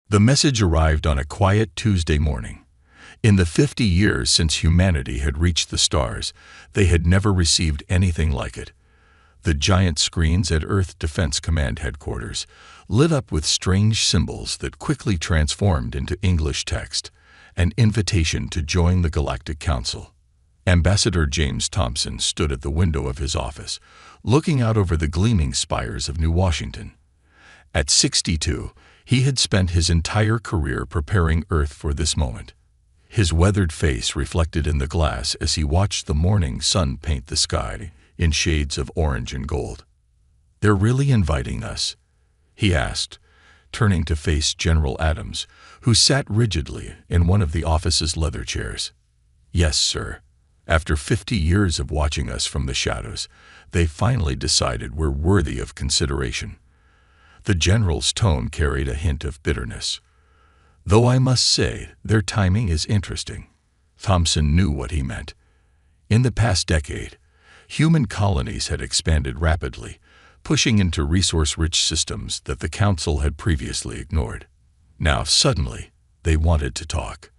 The message arrived on a quiet Tuesday morning. In the 50 years since humanity had reached the stars, they had never received anything like it. The giant screens at Earth Defense Command headquarters lit up with strange symbols that quickly transformed into English text, an invitation to join the Galactic Council. Ambassador James Thompson stood at the window of his office, looking out over the gleaming spires of New Washington. At 62, he had spent his entire career preparing Earth for this moment. His weathered face reflected in the glass as he watched the morning sun paint the sky in shades of orange and gold. "They're really inviting us?" he asked, turning to face General Adams, who sat rigidly in one of the office's leather chairs. "Yes, sir. After 50 years of watching us from the shadows, they finally decided we're worthy of consideration." The general's tone carried a hint of bitterness. "Though I must say, their timing is interesting." Thompson knew what he meant. In the past decade, human colonies had expanded rapidly, pushing into resource-rich systems that the Council had previously ignored. Now, suddenly, they wanted to talk.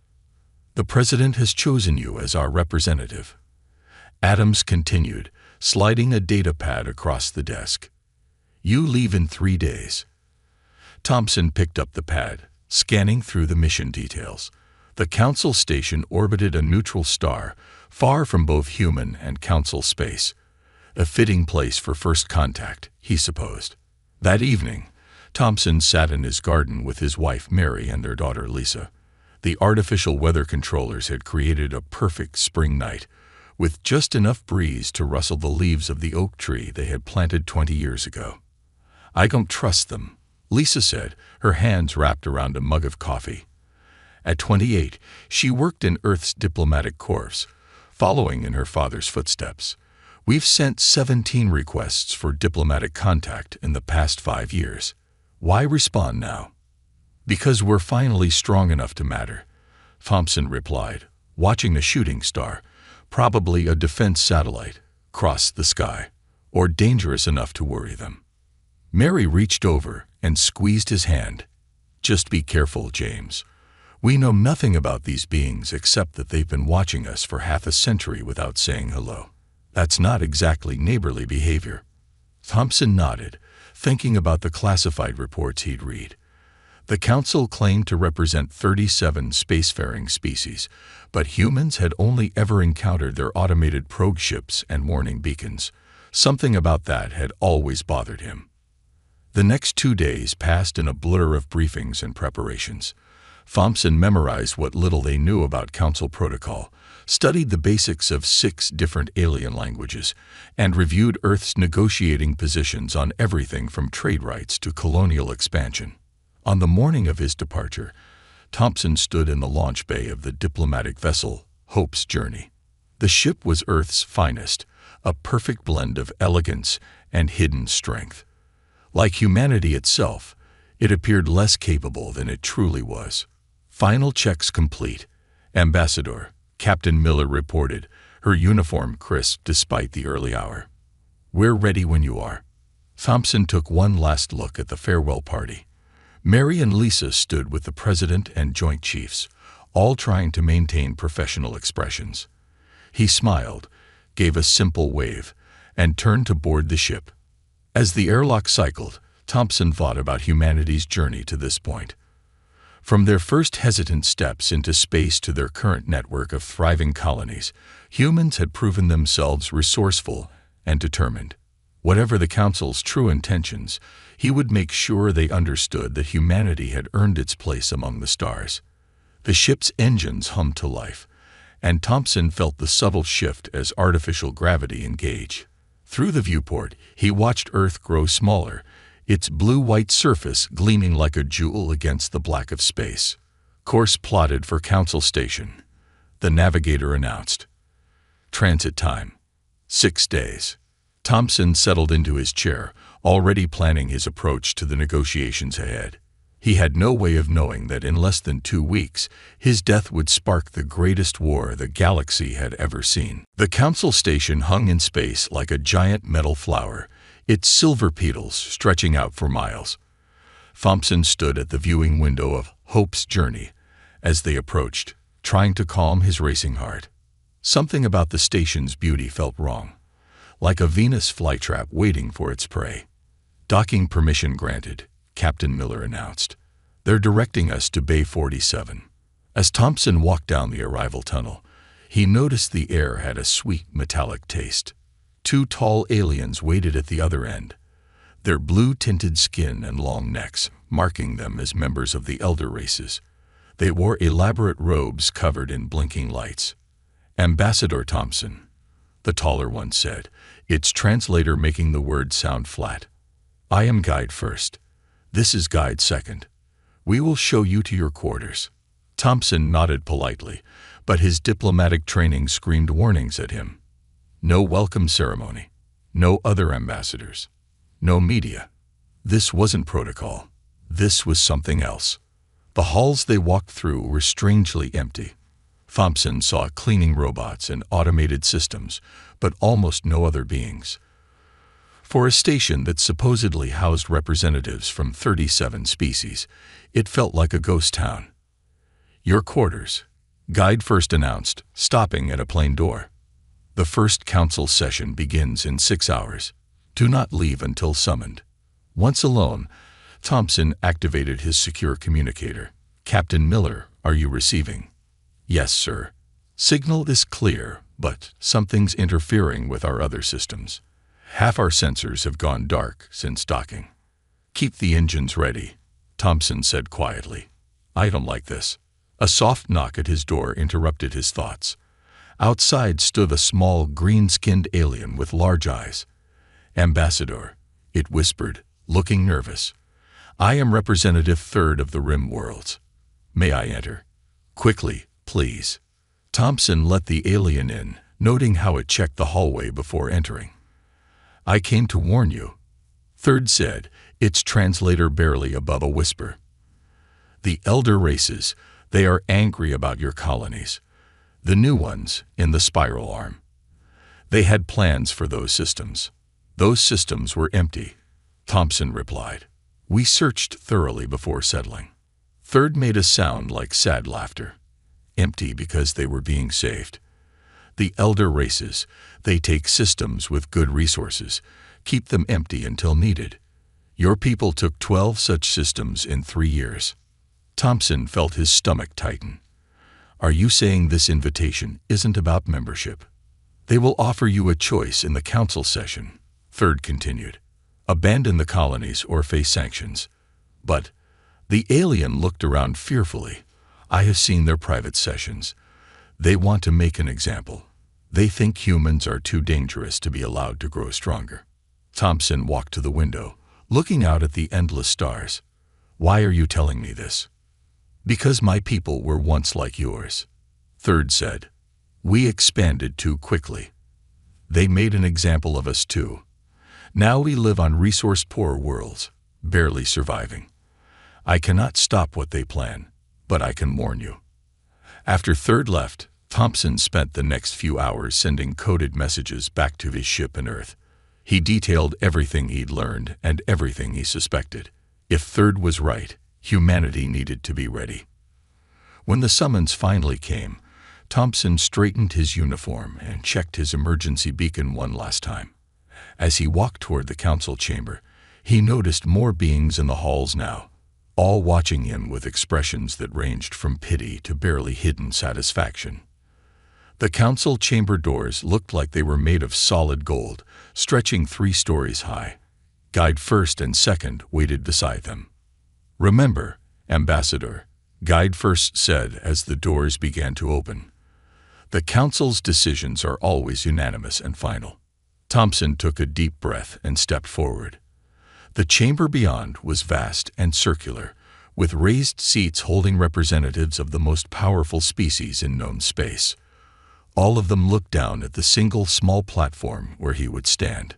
"The President has chosen you as our representative," Adams continued, sliding a data pad across the desk. "You leave in 3 days." Thompson picked up the pad, scanning through the mission details. The Council station orbited a neutral star, far from both human and Council space. A fitting place for first contact, he supposed. That evening, Thompson sat in his garden with his wife Mary and their daughter Lisa. The artificial weather controllers had created a perfect spring night, with just enough breeze to rustle the leaves of the oak tree they had planted 20 years ago. "I don't trust them," Lisa said, her hands wrapped around a mug of coffee. At 28, she worked in Earth's diplomatic corps, following in her father's footsteps. "We've sent 17 requests for diplomatic contact in the past 5 years. Why respond now?" "Because we're finally strong enough to matter," Thompson replied, watching a shooting star, probably a defense satellite, cross the sky, or dangerous enough to worry them. Mary reached over and squeezed his hand. "Just be careful, James. We know nothing about these beings except that they've been watching us for half a century without saying hello. That's not exactly neighborly behavior." Thompson nodded, thinking about the classified reports he'd read. The Council claimed to represent 37 spacefaring species, but humans had only ever encountered their automated probe ships and warning beacons. Something about that had always bothered him. The next 2 days passed in a blur of briefings and preparations. Thompson memorized what little they knew about Council protocol, studied the basics of 6 different alien languages, and reviewed Earth's negotiating positions on everything from trade rights to colonial expansion. On the morning of his departure, Thompson stood in the launch bay of the diplomatic vessel Hope's Journey. The ship was Earth's finest, a perfect blend of elegance and hidden strength. Like humanity itself, it appeared less capable than it truly was. "Final checks complete, Ambassador," Captain Miller reported, her uniform crisp despite the early hour. "We're ready when you are." Thompson took one last look at the farewell party. Mary and Lisa stood with the President and Joint Chiefs, all trying to maintain professional expressions. He smiled, gave a simple wave, and turned to board the ship. As the airlock cycled, Thompson thought about humanity's journey to this point. From their first hesitant steps into space to their current network of thriving colonies, humans had proven themselves resourceful and determined. Whatever the Council's true intentions, he would make sure they understood that humanity had earned its place among the stars. The ship's engines hummed to life, and Thompson felt the subtle shift as artificial gravity engaged. Through the viewport, he watched Earth grow smaller, its blue-white surface gleaming like a jewel against the black of space. "Course plotted for Council Station," the navigator announced. "Transit time, 6 days." Thompson settled into his chair, already planning his approach to the negotiations ahead. He had no way of knowing that in less than 2 weeks, his death would spark the greatest war the galaxy had ever seen. The Council Station hung in space like a giant metal flower, its silver petals stretching out for miles. Thompson stood at the viewing window of Hope's journey, as they approached, trying to calm his racing heart. Something about the station's beauty felt wrong, like a Venus flytrap waiting for its prey. Docking permission granted, Captain Miller announced. They're directing us to Bay 47. As Thompson walked down the arrival tunnel, he noticed the air had a sweet metallic taste. 2 tall aliens waited at the other end, their blue-tinted skin and long necks marking them as members of the elder races. They wore elaborate robes covered in blinking lights. Ambassador Thompson, the taller one said, its translator making the word sound flat. I am Guide First. This is Guide Second. We will show you to your quarters. Thompson nodded politely, but his diplomatic training screamed warnings at him. No welcome ceremony. No other ambassadors. No media. This wasn't protocol. This was something else. The halls they walked through were strangely empty. Thompson saw cleaning robots and automated systems, but almost no other beings. For a station that supposedly housed representatives from 37 species, it felt like a ghost town. Your quarters, Guide First announced, stopping at a plain door. The first council session begins in 6 hours. Do not leave until summoned. Once alone, Thompson activated his secure communicator. Captain Miller, are you receiving? Yes, sir. Signal is clear, but something's interfering with our other systems. Half our sensors have gone dark since docking. Keep the engines ready, Thompson said quietly. I don't like this. A soft knock at his door interrupted his thoughts. Outside stood a small, green-skinned alien with large eyes. Ambassador, it whispered, looking nervous. I am Representative Third of the Rim Worlds. May I enter? Quickly, please. Thompson let the alien in, noting how it checked the hallway before entering. I came to warn you, Third said, its translator barely above a whisper. The elder races, they are angry about your colonies. The new ones, in the spiral arm. They had plans for those systems. Those systems were empty, Thompson replied. We searched thoroughly before settling. Third made a sound like sad laughter. Empty because they were being saved. The elder races, they take systems with good resources, keep them empty until needed. Your people took 12 such systems in 3 years. Thompson felt his stomach tighten. Are you saying this invitation isn't about membership? They will offer you a choice in the council session, Third continued. Abandon the colonies or face sanctions. But the alien looked around fearfully. I have seen their private sessions. They want to make an example. They think humans are too dangerous to be allowed to grow stronger. Thompson walked to the window, looking out at the endless stars. Why are you telling me this? Because my people were once like yours, Third said. We expanded too quickly. They made an example of us too. Now we live on resource-poor worlds, barely surviving. I cannot stop what they plan, but I can warn you. After Third left, Thompson spent the next few hours sending coded messages back to his ship and Earth. He detailed everything he'd learned and everything he suspected. If Third was right, humanity needed to be ready. When the summons finally came, Thompson straightened his uniform and checked his emergency beacon one last time. As he walked toward the council chamber, he noticed more beings in the halls now, all watching him with expressions that ranged from pity to barely hidden satisfaction. The council chamber doors looked like they were made of solid gold, stretching 3 stories high. Guide First and Second waited beside them. Remember, Ambassador, Guide First said as the doors began to open. The council's decisions are always unanimous and final. Thompson took a deep breath and stepped forward. The chamber beyond was vast and circular, with raised seats holding representatives of the most powerful species in known space. All of them looked down at the single small platform where he would stand.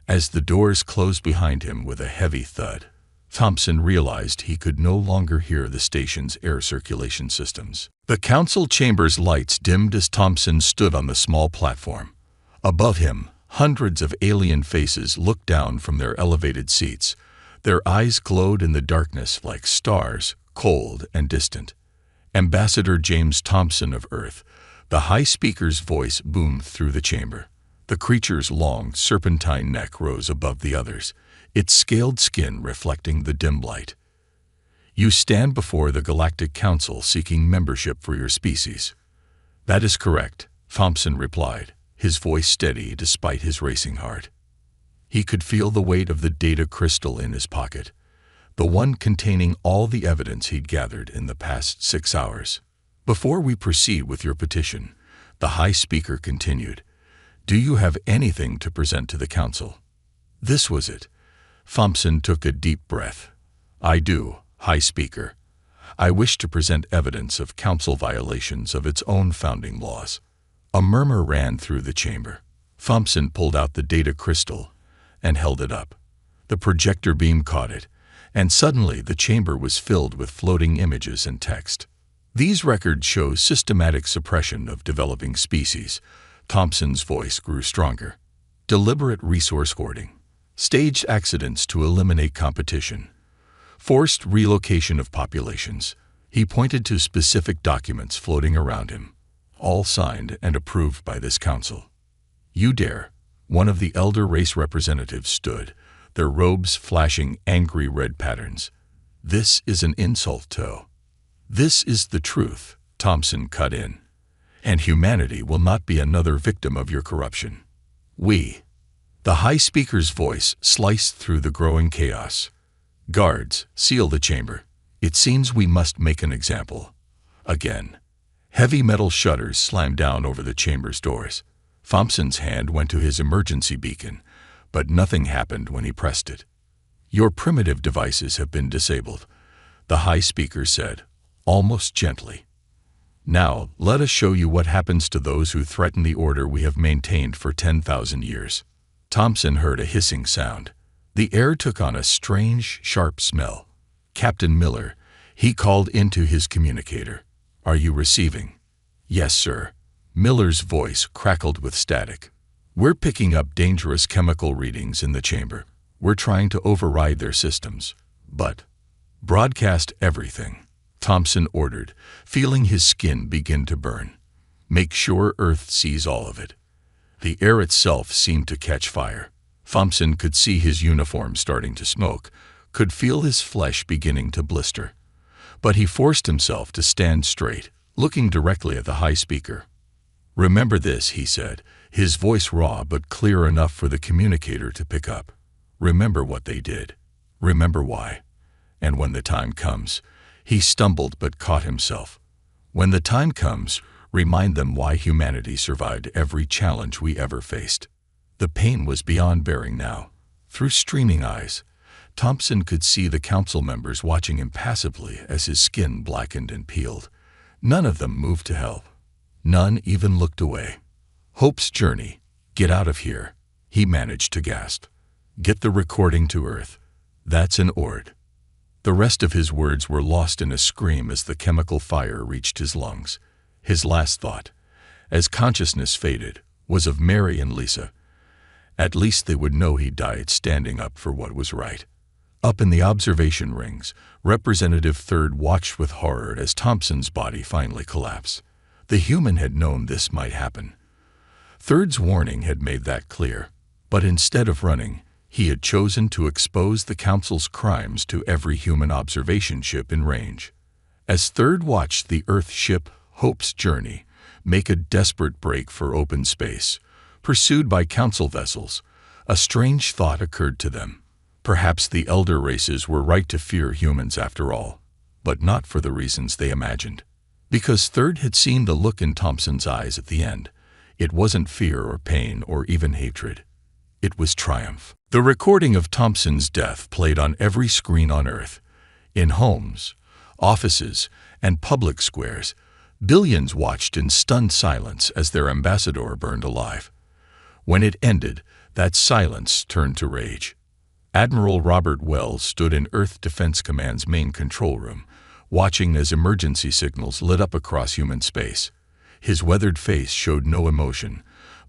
As the doors closed behind him with a heavy thud, Thompson realized he could no longer hear the station's air circulation systems. The council chamber's lights dimmed as Thompson stood on the small platform. Above him, hundreds of alien faces looked down from their elevated seats. Their eyes glowed in the darkness like stars, cold and distant. Ambassador James Thompson of Earth. The High Speaker's voice boomed through the chamber. The creature's long, serpentine neck rose above the others, its scaled skin reflecting the dim light. You stand before the Galactic Council seeking membership for your species. That is correct, Thompson replied, his voice steady despite his racing heart. He could feel the weight of the data crystal in his pocket, the one containing all the evidence he'd gathered in the past 6 hours. Before we proceed with your petition, the High Speaker continued, do you have anything to present to the Council? This was it. Thompson took a deep breath. I do, High Speaker. I wish to present evidence of Council violations of its own founding laws. A murmur ran through the chamber. Thompson pulled out the data crystal and held it up. The projector beam caught it, and suddenly the chamber was filled with floating images and text. These records show systematic suppression of developing species. Thompson's voice grew stronger. Deliberate resource hoarding. Staged accidents to eliminate competition. Forced relocation of populations. He pointed to specific documents floating around him, all signed and approved by this council. You dare. One of the elder race representatives stood, their robes flashing angry red patterns. This is an insult to. This is the truth, Thompson cut in. And humanity will not be another victim of your corruption. We. The High Speaker's voice sliced through the growing chaos. Guards, seal the chamber. It seems we must make an example. Again. Heavy metal shutters slammed down over the chamber's doors. Thompson's hand went to his emergency beacon, but nothing happened when he pressed it. Your primitive devices have been disabled, the High Speaker said, almost gently. Now, let us show you what happens to those who threaten the order we have maintained for 10,000 years. Thompson heard a hissing sound. The air took on a strange, sharp smell. Captain Miller, he called into his communicator. Are you receiving? Yes, sir. Miller's voice crackled with static. We're picking up dangerous chemical readings in the chamber. We're trying to override their systems. But broadcast everything, Thompson ordered, feeling his skin begin to burn. Make sure Earth sees all of it. The air itself seemed to catch fire. Thompson could see his uniform starting to smoke, could feel his flesh beginning to blister. But he forced himself to stand straight, looking directly at the High Speaker. Remember this, he said, his voice raw but clear enough for the communicator to pick up. Remember what they did. Remember why. And when the time comes, he stumbled but caught himself. When the time comes, remind them why humanity survived every challenge we ever faced. The pain was beyond bearing now. Through streaming eyes, Thompson could see the council members watching impassively as his skin blackened and peeled. None of them moved to help. None even looked away. Hope's journey. Get out of here, he managed to gasp. Get the recording to Earth. That's an ord. The rest of his words were lost in a scream as the chemical fire reached his lungs. His last thought, as consciousness faded, was of Mary and Lisa. At least they would know he died standing up for what was right. Up in the observation rings, Representative Third watched with horror as Thompson's body finally collapsed. The human had known this might happen. Third's warning had made that clear, but instead of running, he had chosen to expose the Council's crimes to every human observation ship in range. As Third watched the Earth ship Hope's Journey make a desperate break for open space, pursued by Council vessels, a strange thought occurred to them. Perhaps the elder races were right to fear humans after all, but not for the reasons they imagined. Because Third had seen the look in Thompson's eyes at the end. It wasn't fear or pain or even hatred. It was triumph. The recording of Thompson's death played on every screen on Earth. In homes, offices, and public squares, billions watched in stunned silence as their ambassador burned alive. When it ended, that silence turned to rage. Admiral Robert Wells stood in Earth Defense Command's main control room, watching as emergency signals lit up across human space. His weathered face showed no emotion,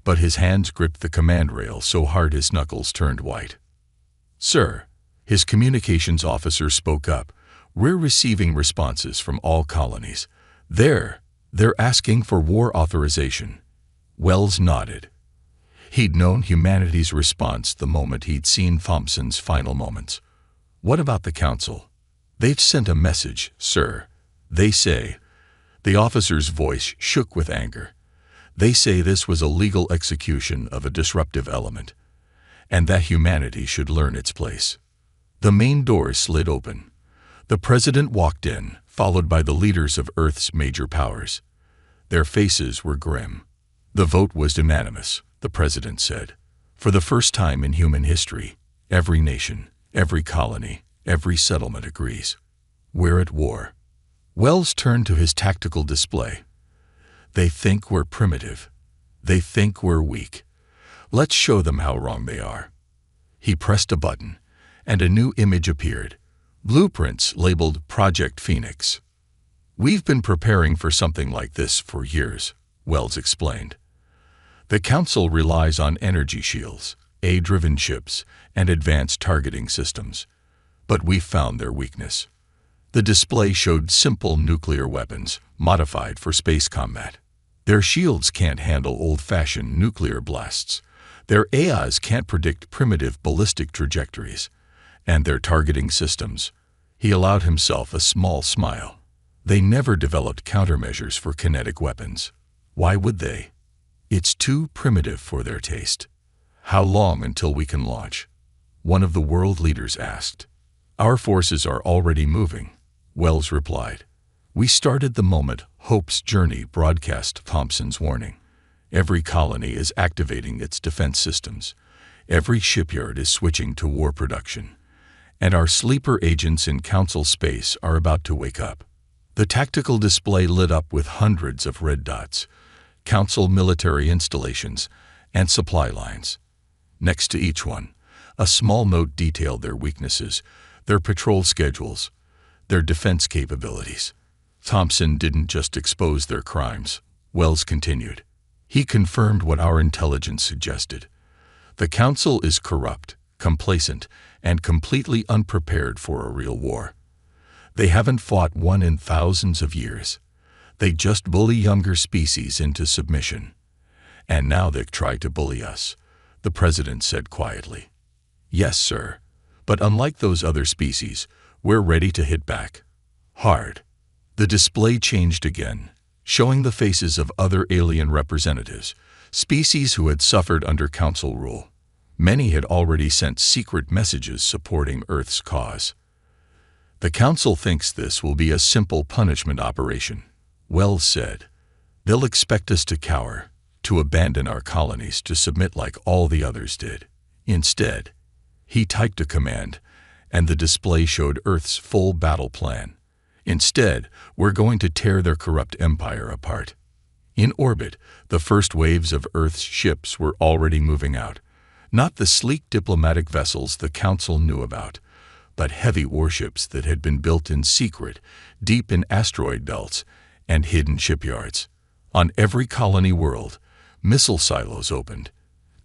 but his hands gripped the command rail so hard his knuckles turned white. Sir, his communications officer spoke up, We're receiving responses from all colonies. They're asking for war authorization. Wells nodded. He'd known humanity's response the moment he'd seen Thompson's final moments. What about the Council? They've sent a message, sir. They say. The officer's voice shook with anger. They say this was a legal execution of a disruptive element, and that humanity should learn its place. The main door slid open. The president walked in, followed by the leaders of Earth's major powers. Their faces were grim. The vote was unanimous, the president said. For the first time in human history, every nation, every colony, every settlement agrees. We're at war. Wells turned to his tactical display. They think we're primitive. They think we're weak. Let's show them how wrong they are. He pressed a button, and a new image appeared. Blueprints labeled Project Phoenix. We've been preparing for something like this for years, Wells explained. The Council relies on energy shields, AI-driven ships, and advanced targeting systems. But we found their weakness. The display showed simple nuclear weapons, modified for space combat. Their shields can't handle old-fashioned nuclear blasts. Their AIs can't predict primitive ballistic trajectories. And their targeting systems. He allowed himself a small smile. They never developed countermeasures for kinetic weapons. Why would they? It's too primitive for their taste. How long until we can launch? One of the world leaders asked. Our forces are already moving, Wells replied. We started the moment Hope's Journey broadcast Thompson's warning. Every colony is activating its defense systems. Every shipyard is switching to war production. And our sleeper agents in Council space are about to wake up. The tactical display lit up with hundreds of red dots, Council military installations, and supply lines. Next to each one, a small note detailed their weaknesses, their patrol schedules, their defense capabilities. Thompson didn't just expose their crimes, Wells continued. He confirmed what our intelligence suggested. The Council is corrupt, complacent, and completely unprepared for a real war. They haven't fought one in thousands of years. They just bully younger species into submission. And now they've tried to bully us, the president said quietly. Yes, sir. But unlike those other species, we're ready to hit back. Hard. The display changed again, showing the faces of other alien representatives, species who had suffered under Council rule. Many had already sent secret messages supporting Earth's cause. The Council thinks this will be a simple punishment operation, Wells said. They'll expect us to cower, to abandon our colonies, to submit like all the others did. Instead, he typed a command, and the display showed Earth's full battle plan. Instead, we're going to tear their corrupt empire apart. In orbit, the first waves of Earth's ships were already moving out. Not the sleek diplomatic vessels the Council knew about, but heavy warships that had been built in secret, deep in asteroid belts and hidden shipyards. On every colony world, missile silos opened.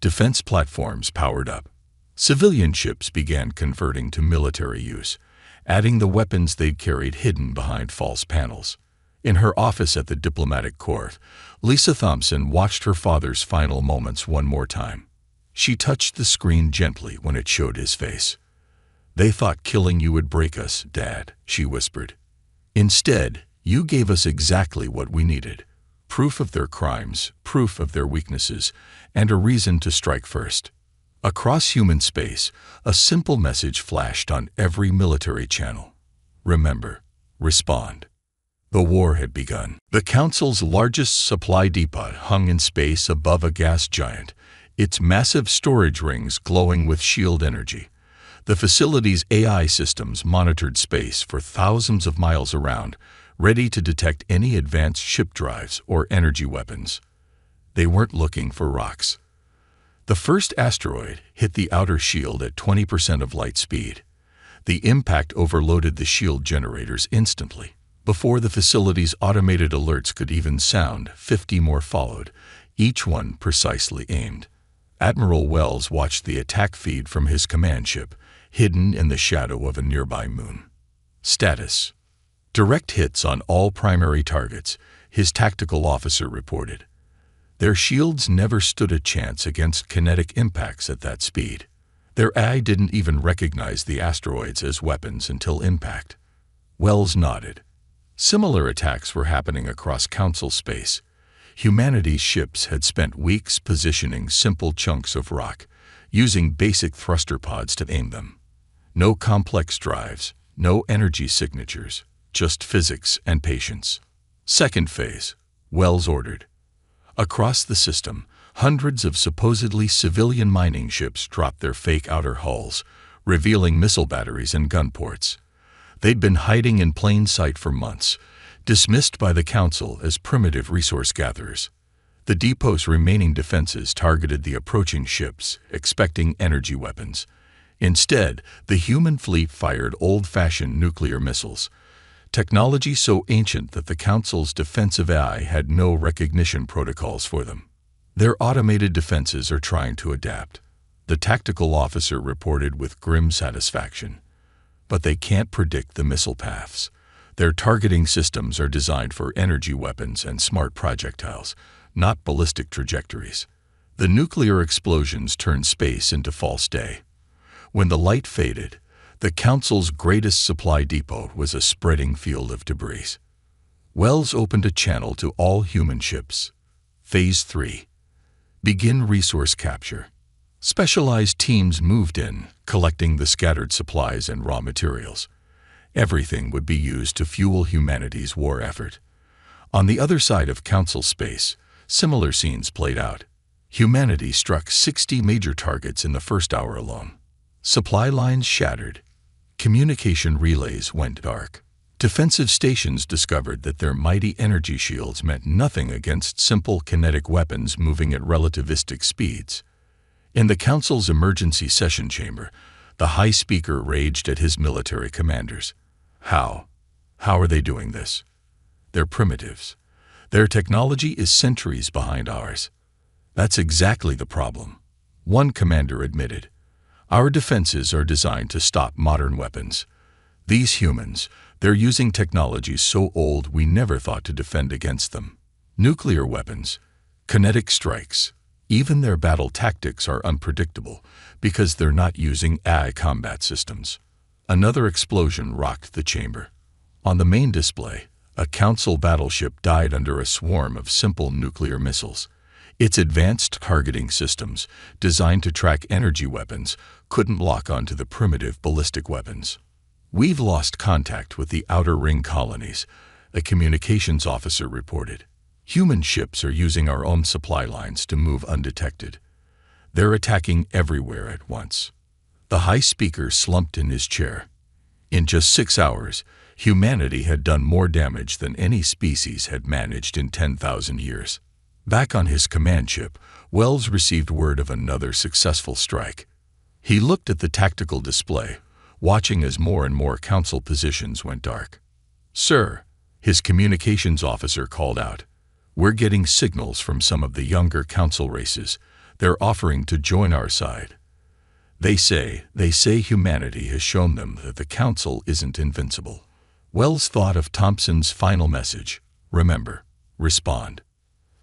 Defense platforms powered up. Civilian ships began converting to military use, adding the weapons they'd carried hidden behind false panels. In her office at the diplomatic court, Lisa Thompson watched her father's final moments one more time. She touched the screen gently when it showed his face. They thought killing you would break us, Dad, she whispered. Instead, you gave us exactly what we needed. Proof of their crimes, proof of their weaknesses, and a reason to strike first. Across human space, a simple message flashed on every military channel. Remember, respond. The war had begun. The Council's largest supply depot hung in space above a gas giant, its massive storage rings glowing with shield energy. The facility's AI systems monitored space for thousands of miles around, ready to detect any advanced ship drives or energy weapons. They weren't looking for rocks. The first asteroid hit the outer shield at 20% of light speed. The impact overloaded the shield generators instantly. Before the facility's automated alerts could even sound, 50 more followed, each one precisely aimed. Admiral Wells watched the attack feed from his command ship, hidden in the shadow of a nearby moon. Status: direct hits on all primary targets, his tactical officer reported. Their shields never stood a chance against kinetic impacts at that speed. Their AI didn't even recognize the asteroids as weapons until impact. Wells nodded. Similar attacks were happening across Council space. Humanity's ships had spent weeks positioning simple chunks of rock, using basic thruster pods to aim them. No complex drives, no energy signatures, just physics and patience. Second phase, Wells ordered. Across the system, hundreds of supposedly civilian mining ships dropped their fake outer hulls, revealing missile batteries and gun ports. They'd been hiding in plain sight for months, dismissed by the Council as primitive resource gatherers. The depot's remaining defenses targeted the approaching ships, expecting energy weapons. Instead, the human fleet fired old-fashioned nuclear missiles, technology so ancient that the Council's defensive AI had no recognition protocols for them. Their automated defenses are trying to adapt, the tactical officer reported with grim satisfaction. But they can't predict the missile paths. Their targeting systems are designed for energy weapons and smart projectiles, not ballistic trajectories. The nuclear explosions turned space into false day. When the light faded, the Council's greatest supply depot was a spreading field of debris. Wells opened a channel to all human ships. Phase 3. Begin resource capture. Specialized teams moved in, collecting the scattered supplies and raw materials. Everything would be used to fuel humanity's war effort. On the other side of Council space, similar scenes played out. Humanity struck 60 major targets in the first hour alone. Supply lines shattered. Communication relays went dark. Defensive stations discovered that their mighty energy shields meant nothing against simple kinetic weapons moving at relativistic speeds. In the Council's emergency session chamber, the High Speaker raged at his military commanders. How are they doing this? They're primitives. Their technology is centuries behind ours. That's exactly the problem. One commander admitted. Our defenses are designed to stop modern weapons. These humans, they're using technologies so old we never thought to defend against them. Nuclear weapons, kinetic strikes, even their battle tactics are unpredictable because they're not using AI combat systems. Another explosion rocked the chamber. On the main display, a Council battleship died under a swarm of simple nuclear missiles. Its advanced targeting systems, designed to track energy weapons, couldn't lock onto the primitive ballistic weapons. We've lost contact with the Outer Ring colonies, a communications officer reported. Human ships are using our own supply lines to move undetected. They're attacking everywhere at once. The High Speaker slumped in his chair. In just 6 hours, humanity had done more damage than any species had managed in 10,000 years. Back on his command ship, Wells received word of another successful strike. He looked at the tactical display, watching as more and more Council positions went dark. "Sir," his communications officer called out, "we're getting signals from some of the younger Council races. They're offering to join our side. They say humanity has shown them that the Council isn't invincible." Wells thought of Thompson's final message. "Remember, respond.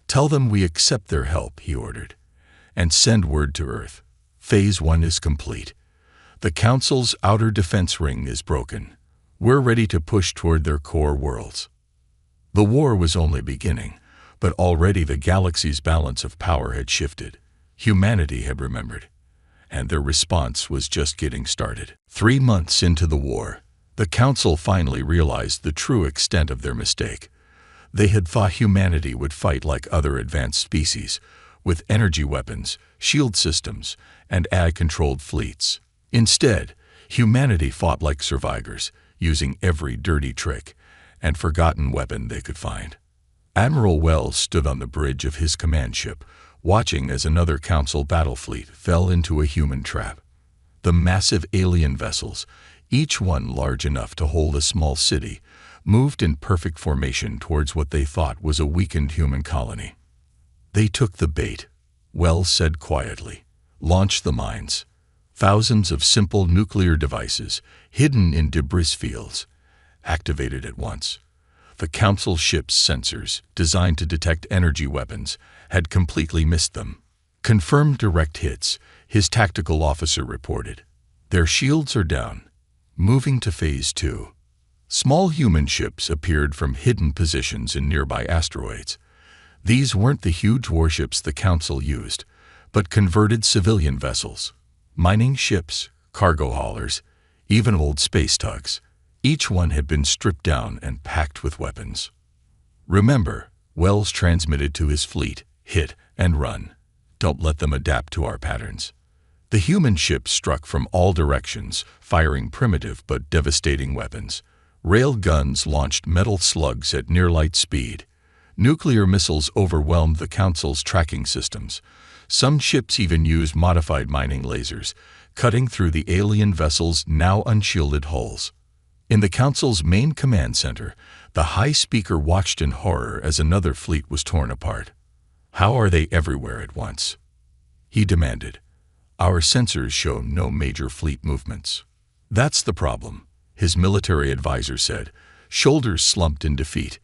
Tell them we accept their help," he ordered, "and send word to Earth. Phase 1 is complete. The Council's outer defense ring is broken. We're ready to push toward their core worlds." The war was only beginning, but already the galaxy's balance of power had shifted. Humanity had remembered, and their response was just getting started. 3 months into the war, the Council finally realized the true extent of their mistake. They had thought humanity would fight like other advanced species, with energy weapons, shield systems, and AI-controlled fleets. Instead, humanity fought like survivors, using every dirty trick and forgotten weapon they could find. Admiral Wells stood on the bridge of his command ship, watching as another Council battle fleet fell into a human trap. The massive alien vessels, each one large enough to hold a small city, moved in perfect formation towards what they thought was a weakened human colony. "They took the bait," Wells said quietly. "Launch the mines." Thousands of simple nuclear devices, hidden in debris fields, activated at once. The Council ship's sensors, designed to detect energy weapons, had completely missed them. Confirmed direct hits, his tactical officer reported. Their shields are down. Moving to Phase 2. Small human ships appeared from hidden positions in nearby asteroids. These weren't the huge warships the Council used, but converted civilian vessels. Mining ships, cargo haulers, even old space tugs. Each one had been stripped down and packed with weapons. Remember, Wells transmitted to his fleet, hit and run. Don't let them adapt to our patterns. The human ships struck from all directions, firing primitive but devastating weapons. Rail guns launched metal slugs at near-light speed. Nuclear missiles overwhelmed the Council's tracking systems. Some ships even used modified mining lasers, cutting through the alien vessels' now unshielded hulls. In the Council's main command center, the High Speaker watched in horror as another fleet was torn apart. "How are they everywhere at once?" he demanded. "Our sensors show no major fleet movements." "That's the problem," his military advisor said, shoulders slumped in defeat.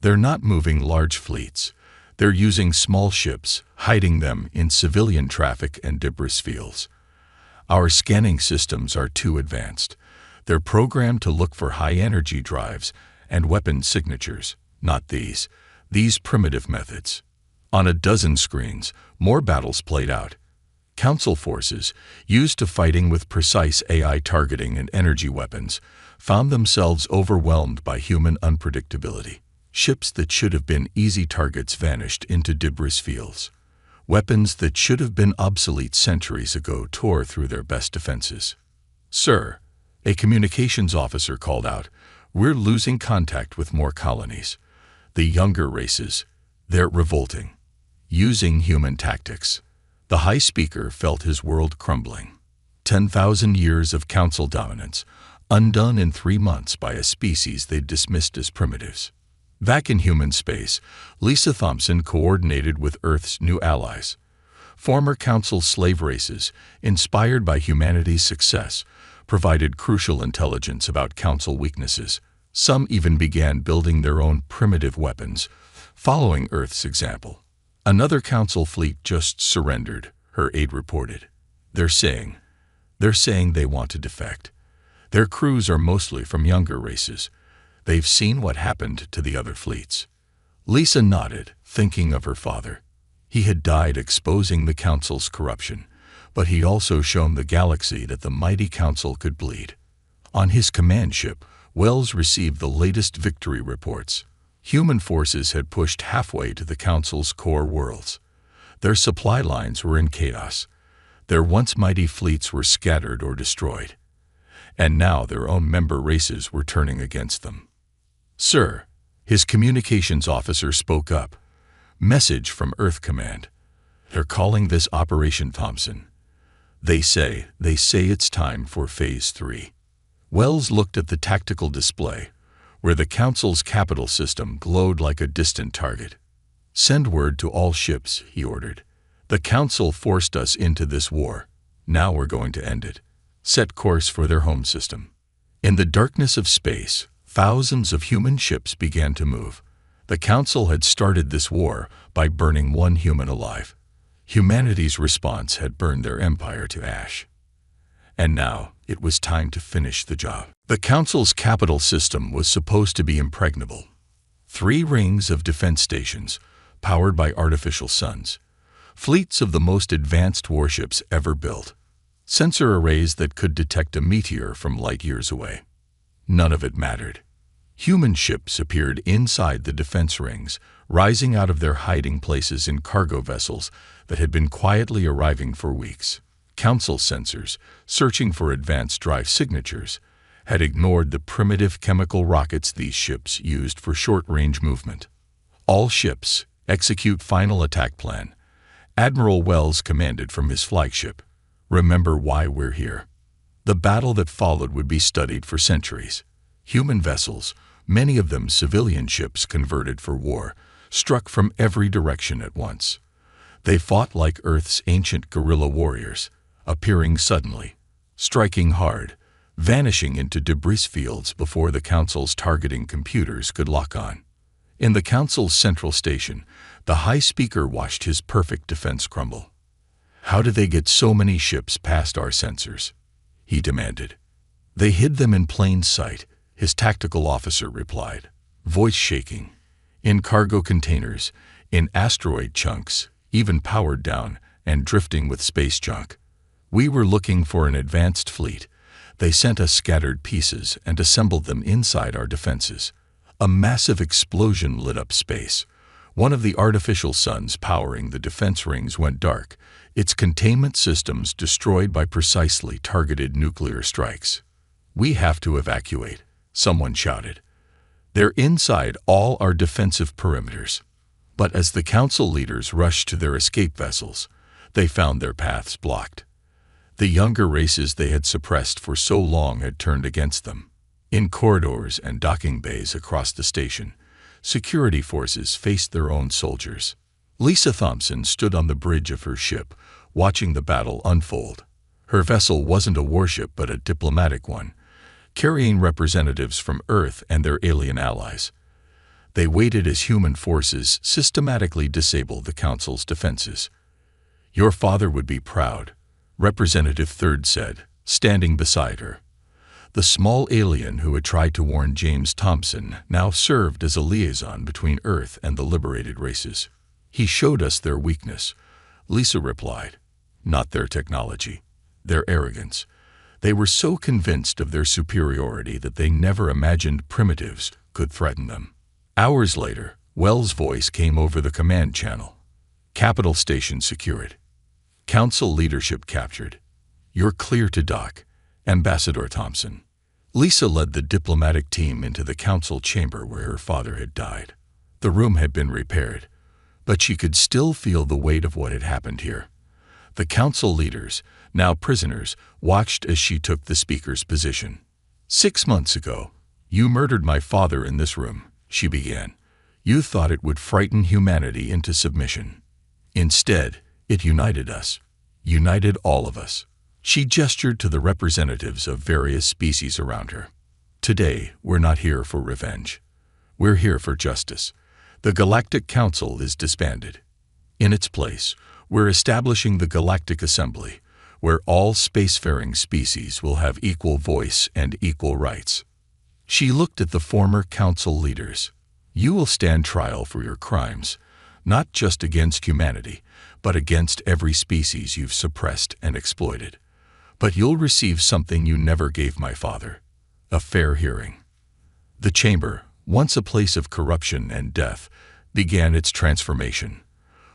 "They're not moving large fleets. They're using small ships, hiding them in civilian traffic and debris fields. Our scanning systems are too advanced. They're programmed to look for high-energy drives and weapon signatures, not these primitive methods." On a dozen screens, more battles played out. Council forces, used to fighting with precise AI targeting and energy weapons, found themselves overwhelmed by human unpredictability. Ships that should have been easy targets vanished into debris fields. Weapons that should have been obsolete centuries ago tore through their best defenses. "Sir," a communications officer called out, "we're losing contact with more colonies. The younger races, they're revolting, using human tactics." The High Speaker felt his world crumbling. 10,000 years of Council dominance, undone in 3 months by a species they'd dismissed as primitives. Back in human space, Lisa Thompson coordinated with Earth's new allies. Former Council slave races, inspired by humanity's success, provided crucial intelligence about Council weaknesses. Some even began building their own primitive weapons, following Earth's example. "Another Council fleet just surrendered," her aide reported. They're saying they want to defect. Their crews are mostly from younger races. They've seen what happened to the other fleets." Lisa nodded, thinking of her father. He had died exposing the Council's corruption, but he'd also shown the galaxy that the mighty Council could bleed. On his command ship, Wells received the latest victory reports. Human forces had pushed halfway to the Council's core worlds. Their supply lines were in chaos. Their once mighty fleets were scattered or destroyed. And now their own member races were turning against them. "Sir," his communications officer spoke up. "Message from Earth Command. They're calling this Operation Thompson. They say it's time for Phase 3. Wells looked at the tactical display, where the Council's capital system glowed like a distant target. "Send word to all ships," he ordered. "The Council forced us into this war. Now we're going to end it. Set course for their home system." In the darkness of space, thousands of human ships began to move. The Council had started this war by burning one human alive. Humanity's response had burned their empire to ash. And now it was time to finish the job. The Council's capital system was supposed to be impregnable. 3 rings of defense stations, powered by artificial suns. Fleets of the most advanced warships ever built. Sensor arrays that could detect a meteor from light years away. None of it mattered. Human ships appeared inside the defense rings, rising out of their hiding places in cargo vessels that had been quietly arriving for weeks. Council sensors, searching for advanced drive signatures, had ignored the primitive chemical rockets these ships used for short-range movement. "All ships, execute final attack plan," Admiral Wells commanded from his flagship. "Remember why we're here." The battle that followed would be studied for centuries. Human vessels, many of them civilian ships converted for war, struck from every direction at once. They fought like Earth's ancient guerrilla warriors, appearing suddenly, striking hard, vanishing into debris fields before the Council's targeting computers could lock on. In the Council's central station, the High Speaker watched his perfect defense crumble. "How did they get so many ships past our sensors?" he demanded. "They hid them in plain sight," his tactical officer replied, voice shaking. "In cargo containers, in asteroid chunks, even powered down and drifting with space junk. We were looking for an advanced fleet. They sent us scattered pieces and assembled them inside our defenses." A massive explosion lit up space. One of the artificial suns powering the defense rings went dark, its containment systems destroyed by precisely targeted nuclear strikes. "We have to evacuate," someone shouted. "They're inside all our defensive perimeters." But as the Council leaders rushed to their escape vessels, they found their paths blocked. The younger races they had suppressed for so long had turned against them. In corridors and docking bays across the station, security forces faced their own soldiers. Lisa Thompson stood on the bridge of her ship, watching the battle unfold. Her vessel wasn't a warship but a diplomatic one, carrying representatives from Earth and their alien allies. They waited as human forces systematically disabled the Council's defenses. "Your father would be proud," Representative Third said, standing beside her. The small alien who had tried to warn James Thompson now served as a liaison between Earth and the liberated races. "He showed us their weakness," Lisa replied. "Not their technology, their arrogance. They were so convinced of their superiority that they never imagined primitives could threaten them." Hours later, Wells' voice came over the command channel. "Capital Station secured. Council leadership captured. You're clear to dock, Ambassador Thompson." Lisa led the diplomatic team into the Council chamber where her father had died. The room had been repaired, but she could still feel the weight of what had happened here. The Council leaders, now prisoners, watched as she took the Speaker's position. "6 months ago, you murdered my father in this room," she began. "You thought it would frighten humanity into submission. Instead, it united us, united all of us." She gestured to the representatives of various species around her. "Today, we're not here for revenge. We're here for justice. The Galactic Council is disbanded. In its place, we're establishing the Galactic Assembly, where all spacefaring species will have equal voice and equal rights." She looked at the former Council leaders. "You will stand trial for your crimes, not just against humanity, but against every species you've suppressed and exploited. But you'll receive something you never gave my father: a fair hearing." The chamber, once a place of corruption and death, began its transformation.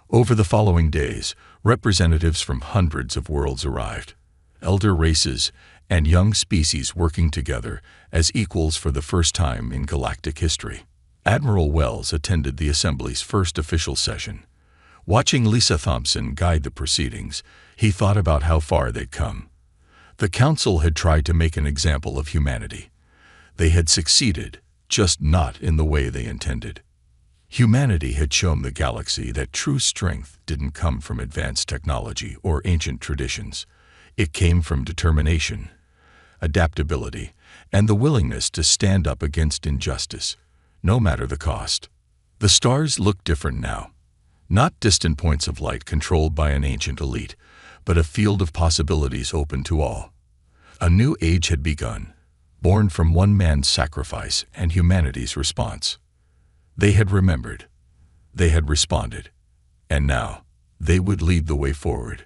Over the following days, representatives from hundreds of worlds arrived, elder races and young species working together as equals for the first time in galactic history. Admiral Wells attended the Assembly's first official session. Watching Lisa Thompson guide the proceedings, he thought about how far they'd come. The Council had tried to make an example of humanity. They had succeeded, just not in the way they intended. Humanity had shown the galaxy that true strength didn't come from advanced technology or ancient traditions. It came from determination, adaptability, and the willingness to stand up against injustice, no matter the cost. The stars looked different now. Not distant points of light controlled by an ancient elite, but a field of possibilities open to all. A new age had begun, born from one man's sacrifice and humanity's response. They had remembered, they had responded, and now they would lead the way forward.